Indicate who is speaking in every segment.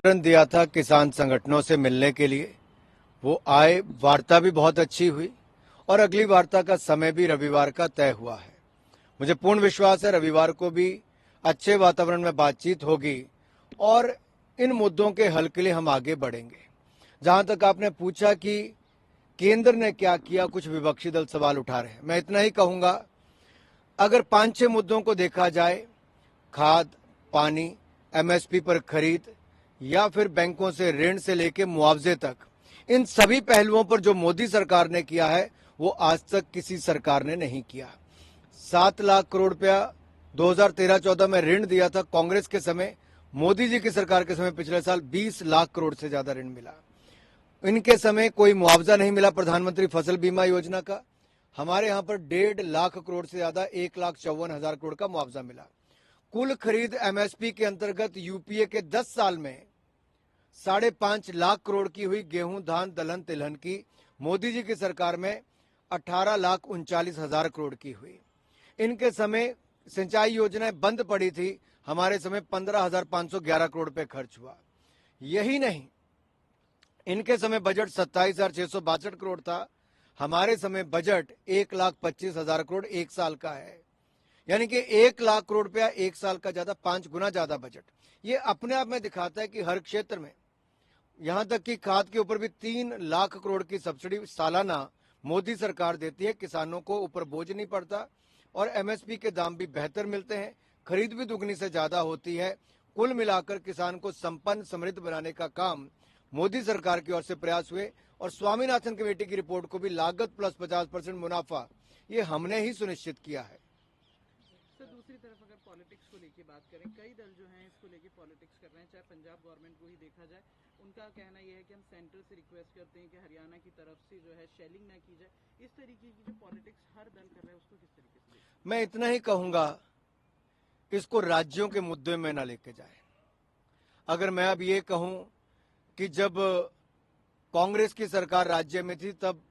Speaker 1: निमंत्रण दिया था किसान संगठनों से मिलने के लिए। वो आए, वार्ता भी बहुत अच्छी हुई और अगली वार्ता का समय भी रविवार का तय हुआ है। मुझे पूर्ण विश्वास है रविवार को भी अच्छे वातावरण में बातचीत होगी और इन मुद्दों के हल के लिए हम आगे बढ़ेंगे। जहां तक आपने पूछा कि केंद्र ने क्या किया, कुछ विपक्षी दल सवाल उठा रहे हैं, मैं इतना ही कहूंगा, अगर 5-6 मुद्दों को देखा जाए, खाद, पानी, एमएसपी पर खरीद या फिर बैंकों से ऋण से लेकर मुआवजे तक, इन सभी पहलुओं पर जो मोदी सरकार ने किया है वो आज तक किसी सरकार ने नहीं किया। 7 लाख करोड़ रुपया 2013-14 में ऋण दिया था कांग्रेस के समय। मोदी जी की सरकार के समय पिछले साल 20 लाख करोड़ से ज्यादा ऋण मिला। इनके समय कोई मुआवजा नहीं मिला प्रधानमंत्री फसल बीमा योजना का। हमारे यहां पर 1.5 लाख करोड़ से ज्यादा 1,54,000 करोड़ का मुआवजा मिला। कुल खरीद एमएसपी के अंतर्गत यूपीए के 10 साल में 5.5 लाख करोड़ की हुई। गेहूं, धान, दलहन, तिलहन की मोदी जी की सरकार में 18,39,000 करोड़ की हुई। इनके समय सिंचाई योजनाएं बंद पड़ी थी, हमारे समय 15,511 करोड़ रुपए खर्च हुआ। यही नहीं, इनके समय बजट 27,662 करोड़ था, हमारे समय बजट 1,25,000 करोड़ एक साल का है। यानी कि 1 लाख करोड़ रुपया एक साल का ज्यादा, 5 गुना ज्यादा बजट। ये अपने आप में दिखाता है कि हर क्षेत्र में, यहां तक कि खाद के ऊपर भी 3 लाख करोड़ की सब्सिडी सालाना मोदी सरकार देती है। किसानों को ऊपर बोझ नहीं पड़ता और एमएसपी के दाम भी बेहतर मिलते हैं, खरीद भी दुगनी से ज्यादा होती है। कुल मिलाकर किसान को संपन्न समृद्ध बनाने का काम मोदी सरकार की ओर से प्रयास हुए और स्वामीनाथन कमेटी की रिपोर्ट को भी लागत प्लस 50% मुनाफा, ये हमने ही सुनिश्चित किया है।
Speaker 2: सर, दूसरी तरफ अगर पॉलिटिक्स को लेकर बात करें, कई दल जो हैं इसको लेके पॉलिटिक्स कर रहे हैं। चाहे पंजाब गवर्नमेंट को ही देखा जाए, उनका कहना यह है कि हम सेंटर से रिक्वेस्ट करते हैं कि हरियाणा की तरफ से जो है शेलिंग ना की जाए। इस तरीके की जो पॉलिटिक्स हर दल कर रहा है उसको किस तरीके से?
Speaker 1: मैं इतना ही कहूंगा, इसको राज्यों के मुद्दे में ना लेके जाए। अगर मैं अब ये कहूं कि जब कांग्रेस की सरकार राज्य में थी तब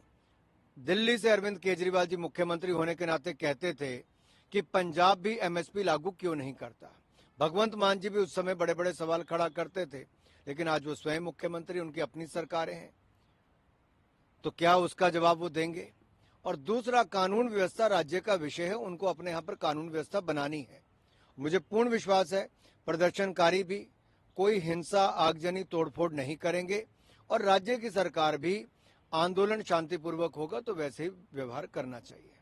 Speaker 1: दिल्ली से अरविंद केजरीवाल जी मुख्यमंत्री होने के नाते कहते थे कि पंजाब भी एमएसपी लागू क्यों नहीं करता। भगवंत मान जी भी उस समय बड़े बड़े सवाल खड़ा करते थे, लेकिन आज वो स्वयं मुख्यमंत्री, उनकी अपनी सरकारें हैं, तो क्या उसका जवाब वो देंगे? और दूसरा, कानून व्यवस्था राज्य का विषय है, उनको अपने यहां पर कानून व्यवस्था बनानी है। मुझे पूर्ण विश्वास है प्रदर्शनकारी भी कोई हिंसा, आगजनी, तोड़फोड़ नहीं करेंगे और राज्य की सरकार भी आंदोलन शांतिपूर्वक होगा तो वैसे ही व्यवहार करना चाहिए।